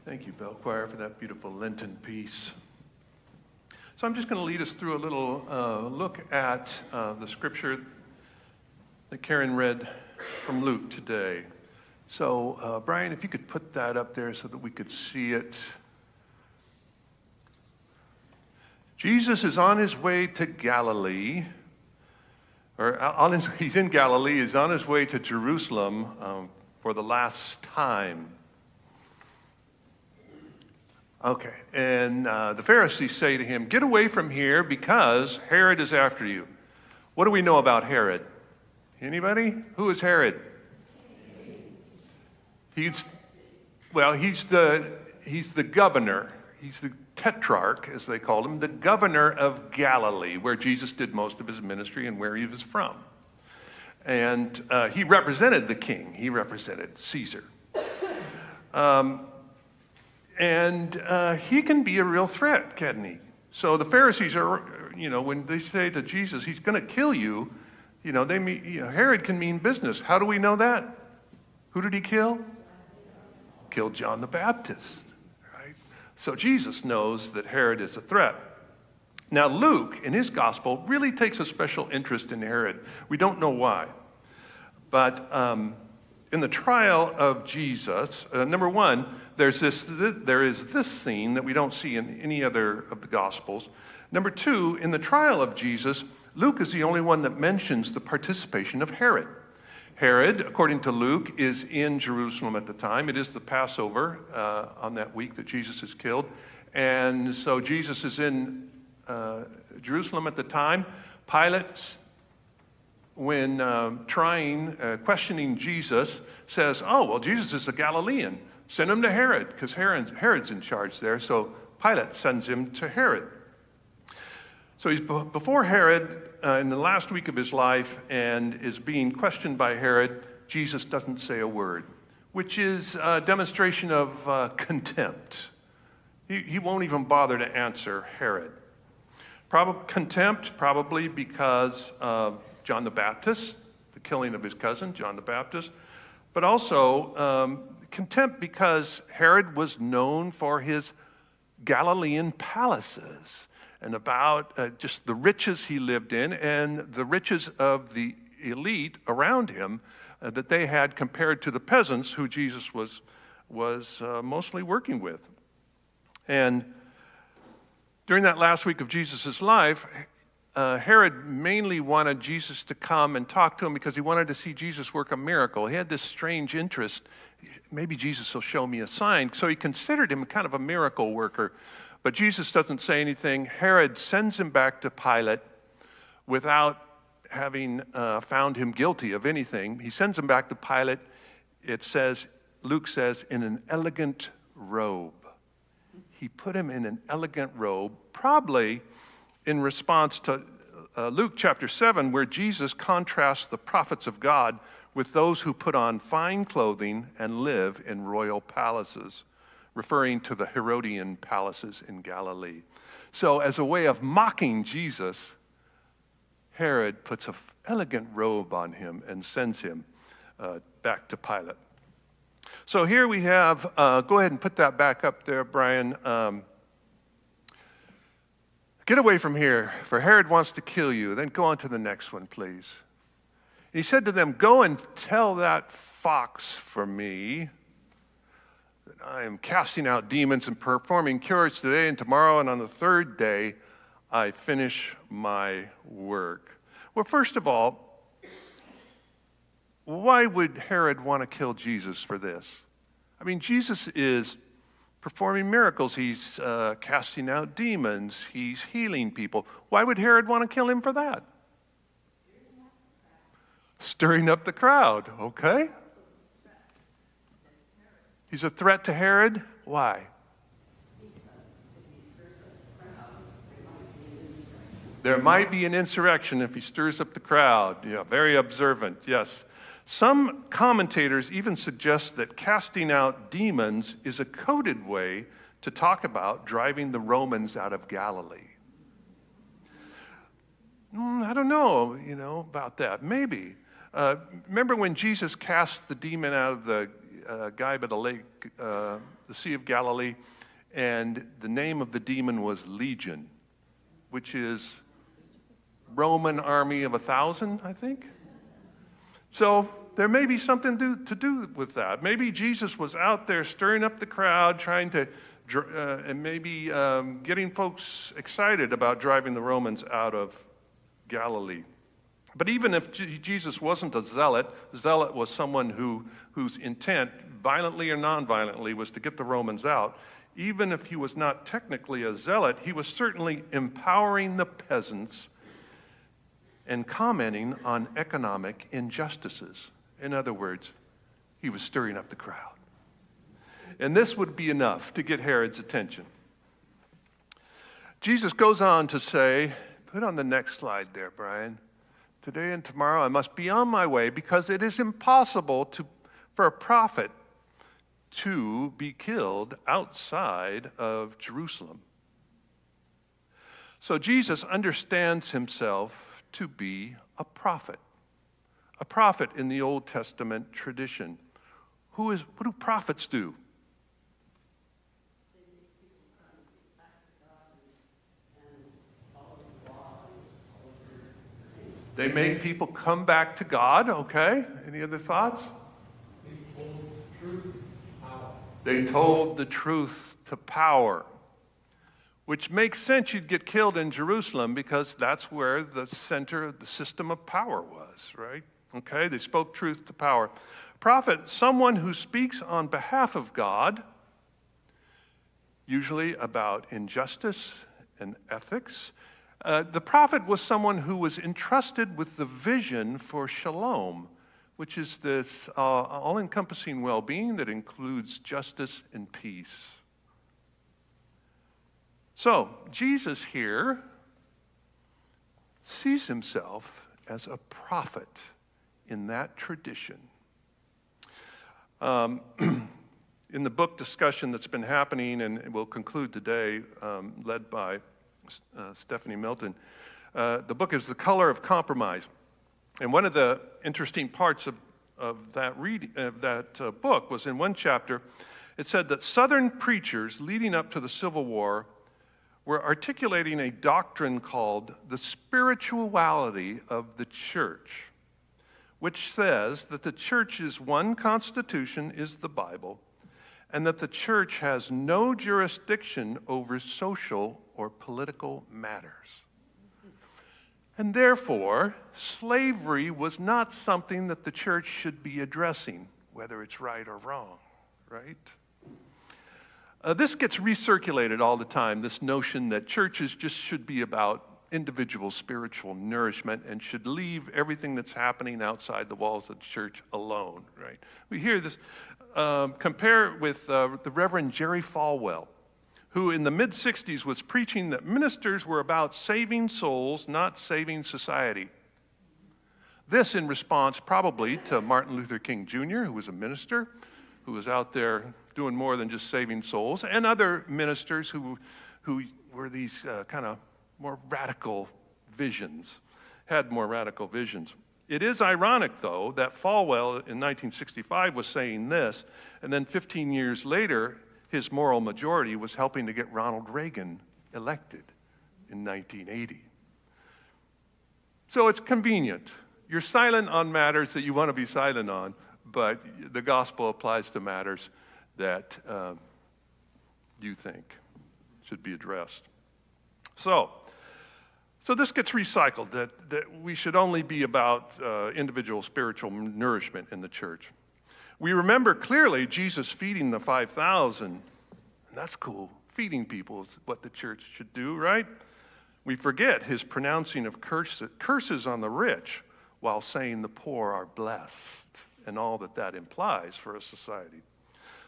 Thank you, Bell Choir, for that beautiful Lenten piece. So I'm just going to lead us through a little look at the scripture that Karen read from Luke today. So, Brian, if you could put that up there so that we could see it. Jesus is on his way to Galilee, he's in Galilee, he's on his way to Jerusalem for the last time. Okay, and the Pharisees say to him, "Get away from here because Herod is after you." What do we know about Herod? Anybody? Who is Herod? He's the governor. He's the tetrarch, as they called him, the governor of Galilee, where Jesus did most of his ministry and where he was from. And he represented the king. He represented Caesar. And he can be a real threat, can't he? So the Pharisees are, when they say to Jesus, he's going to kill you, Herod can mean business. How do we know that? Who did he kill? Killed John the Baptist, right? So Jesus knows that Herod is a threat. Now Luke, in his gospel, really takes a special interest in Herod. We don't know why. But in the trial of Jesus, number one, there is this scene that we don't see in any other of the Gospels. Number two, in the trial of Jesus, Luke is the only one that mentions the participation of Herod. Herod, according to Luke, is in Jerusalem at the time. It is the Passover on that week that Jesus is killed. And so Jesus is in Jerusalem at the time. Pilate, when questioning Jesus, says, "Oh, well, Jesus is a Galilean. Send him to Herod," because Herod's in charge there. So Pilate sends him to Herod. So he's before Herod in the last week of his life and is being questioned by Herod. Jesus doesn't say a word, which is a demonstration of contempt. He won't even bother to answer Herod. Contempt, probably because of John the Baptist, the killing of his cousin, John the Baptist, but also contempt because Herod was known for his Galilean palaces and about just the riches he lived in and the riches of the elite around him that they had compared to the peasants who Jesus was mostly working with. And during that last week of Jesus' life, Herod mainly wanted Jesus to come and talk to him because he wanted to see Jesus work a miracle. He had this strange interest. Maybe Jesus will show me a sign. So he considered him kind of a miracle worker. But Jesus doesn't say anything. Herod sends him back to Pilate without having found him guilty of anything. He sends him back to Pilate. Luke says, in an elegant robe. He put him in an elegant robe, probably in response to Luke chapter 7, where Jesus contrasts the prophets of God with those who put on fine clothing and live in royal palaces, referring to the Herodian palaces in Galilee. So as a way of mocking Jesus, Herod puts an elegant robe on him and sends him back to Pilate. So here we have, go ahead and put that back up there, Brian. "Get away from here, for Herod wants to kill you." Then go on to the next one, please. He said to them, "Go and tell that fox for me that I am casting out demons and performing cures today and tomorrow, and on the third day I finish my work." Well, first of all, why would Herod want to kill Jesus for this? I mean, Jesus is performing miracles. He's casting out demons. He's healing people. Why would Herod want to kill him for that? Stirring up the crowd. Okay. He's a threat to Herod. Why? There might be an insurrection if he stirs up the crowd. Yeah, very observant, yes. Some commentators even suggest that casting out demons is a coded way to talk about driving the Romans out of Galilee. I don't know, about that. Maybe. Remember when Jesus cast the demon out of the guy by the lake the Sea of Galilee, and the name of the demon was Legion, which is Roman army of 1,000, I think. So there may be something to do with that. Maybe Jesus was out there stirring up the crowd, trying to, and maybe getting folks excited about driving the Romans out of Galilee. But even if Jesus wasn't a zealot was someone whose intent, violently or non-violently, was to get the Romans out. Even if he was not technically a zealot, he was certainly empowering the peasants and commenting on economic injustices. In other words, he was stirring up the crowd. And this would be enough to get Herod's attention. Jesus goes on to say, put on the next slide there, Brian. Today and tomorrow I must be on my way because it is impossible for a prophet to be killed outside of Jerusalem. So Jesus understands himself to be a prophet in the Old Testament tradition. What do prophets do? They make people come back to God, okay? Any other thoughts? They told the truth to power, which makes sense you'd get killed in Jerusalem because that's where the center of the system of power was, right? Okay, they spoke truth to power. Prophet, someone who speaks on behalf of God, usually about injustice and ethics. The prophet was someone who was entrusted with the vision for shalom, which is this all-encompassing well-being that includes justice and peace. So, Jesus here sees himself as a prophet in that tradition. In the book discussion that's been happening, and will conclude today, led by Stephanie Milton, the book is The Color of Compromise. And one of the interesting parts of that book was in one chapter, it said that Southern preachers leading up to the Civil War were articulating a doctrine called the spirituality of the church, which says that the church's one constitution is the Bible, and that the church has no jurisdiction over social or political matters. And therefore, slavery was not something that the church should be addressing, whether it's right or wrong, right? This gets recirculated all the time, this notion that churches just should be about individual spiritual nourishment and should leave everything that's happening outside the walls of the church alone, right? We hear this, compare with the Reverend Jerry Falwell, who in the mid-60s was preaching that ministers were about saving souls, not saving society. This in response probably to Martin Luther King Jr., who was a minister, who was out there doing more than just saving souls, and other ministers who were these kind of more radical visions, had more radical visions. It is ironic, though, that Falwell in 1965 was saying this, and then 15 years later, his moral majority was helping to get Ronald Reagan elected in 1980. So it's convenient. You're silent on matters that you want to be silent on, but the gospel applies to matters that you think should be addressed. So this gets recycled, that we should only be about individual spiritual nourishment in the church. We remember clearly Jesus feeding the 5,000, and that's cool. Feeding people is what the church should do, right? We forget his pronouncing of curses on the rich while saying the poor are blessed, and all that implies for a society.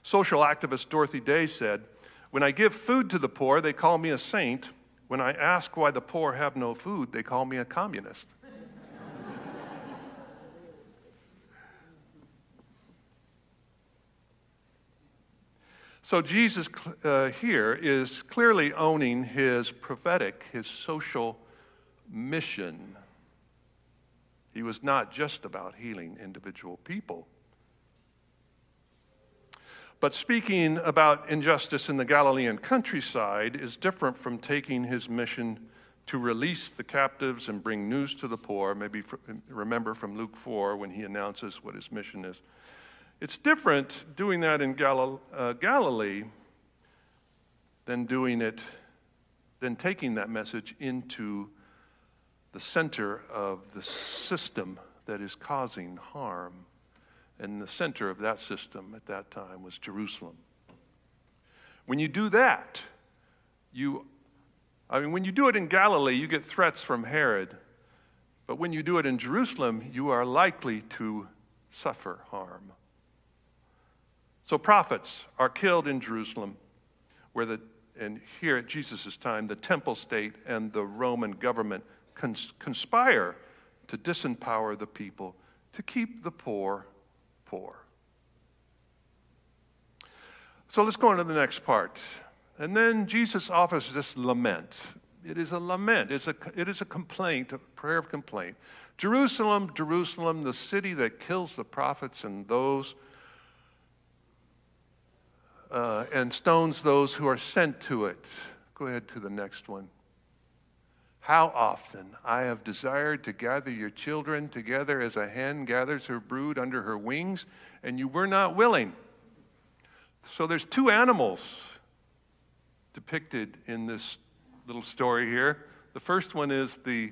Social activist Dorothy Day said, "When I give food to the poor, they call me a saint. When I ask why the poor have no food, they call me a communist." So Jesus here is clearly owning his prophetic, his social mission. He was not just about healing individual people. But speaking about injustice in the Galilean countryside is different from taking his mission to release the captives and bring news to the poor. Maybe remember from Luke 4 when he announces what his mission is. It's different doing that in Galilee than taking that message into the center of the system that is causing harm. And the center of that system at that time was Jerusalem. When you do that, when you do it in Galilee, you get threats from Herod. But when you do it in Jerusalem, you are likely to suffer harm. So prophets are killed in Jerusalem, and here at Jesus' time, the temple state and the Roman government conspire to disempower the people, to keep the poor. So let's go on to the next part. And then Jesus offers this lament. It is a lament. It is a complaint, a prayer of complaint. Jerusalem, Jerusalem, the city that kills the prophets and stones those who are sent to it. Go ahead to the next one. How often I have desired to gather your children together as a hen gathers her brood under her wings, and you were not willing. So there's two animals depicted in this little story here. The first one is the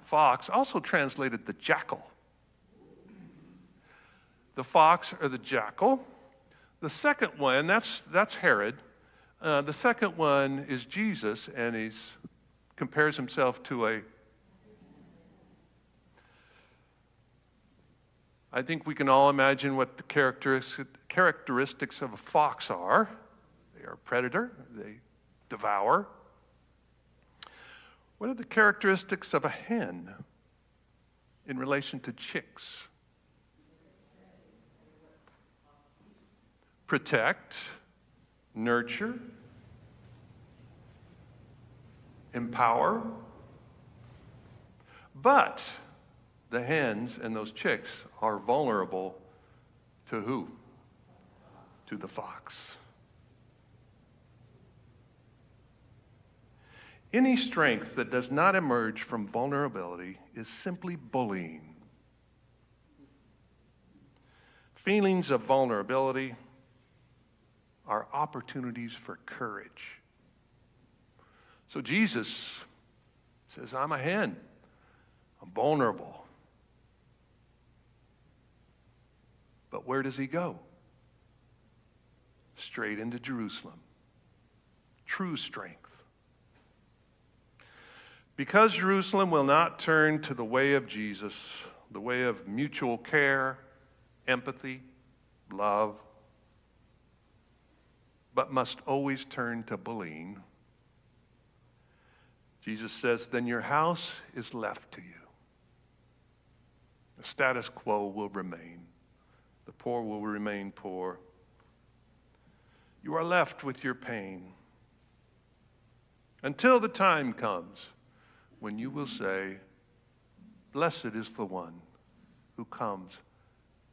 fox, also translated the jackal. The fox or the jackal. The second one, that's Herod. The second one is Jesus, and he compares himself to I think we can all imagine what the characteristics of a fox are. They are a predator. They devour. What are the characteristics of a hen in relation to chicks? Protect, nurture, empower. But the hens and those chicks are vulnerable to who? To the fox. Any strength that does not emerge from vulnerability is simply bullying. Feelings of vulnerability are opportunities for courage. So Jesus says, I'm a hen. I'm vulnerable. But where does he go? Straight into Jerusalem. True strength. Because Jerusalem will not turn to the way of Jesus, the way of mutual care, empathy, love, but must always turn to bullying, Jesus says, then your house is left to you. The status quo will remain. The poor will remain poor. You are left with your pain until the time comes when you will say, blessed is the one who comes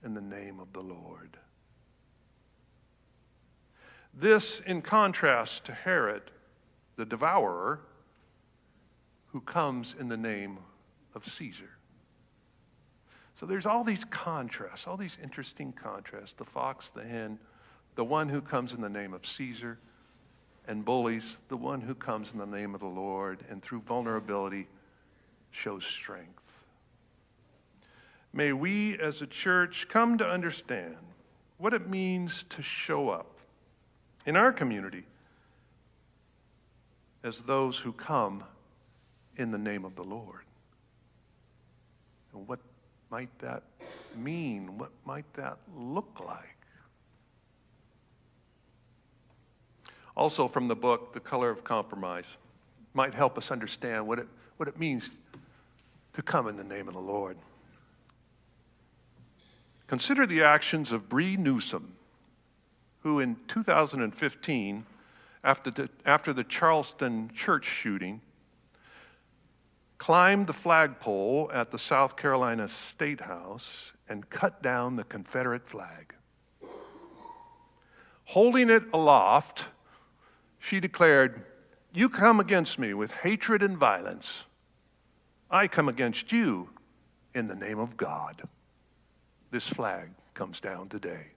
in the name of the Lord. This in contrast to Herod, the devourer, who comes in the name of Caesar. So there's all these contrasts, all these interesting contrasts. The fox, the hen, the one who comes in the name of Caesar, and bullies, the one who comes in the name of the Lord, and through vulnerability shows strength. May we as a church come to understand what it means to show up in our community as those who come in the name of the Lord. And what might that mean? What might that look like? Also from the book, The Color of Compromise, might help us understand what it means to come in the name of the Lord. Consider the actions of Bree Newsom, who in 2015, after the Charleston church shooting, climbed the flagpole at the South Carolina State House and cut down the Confederate flag. Holding it aloft, she declared, "You come against me with hatred and violence. I come against you in the name of God." This flag comes down today.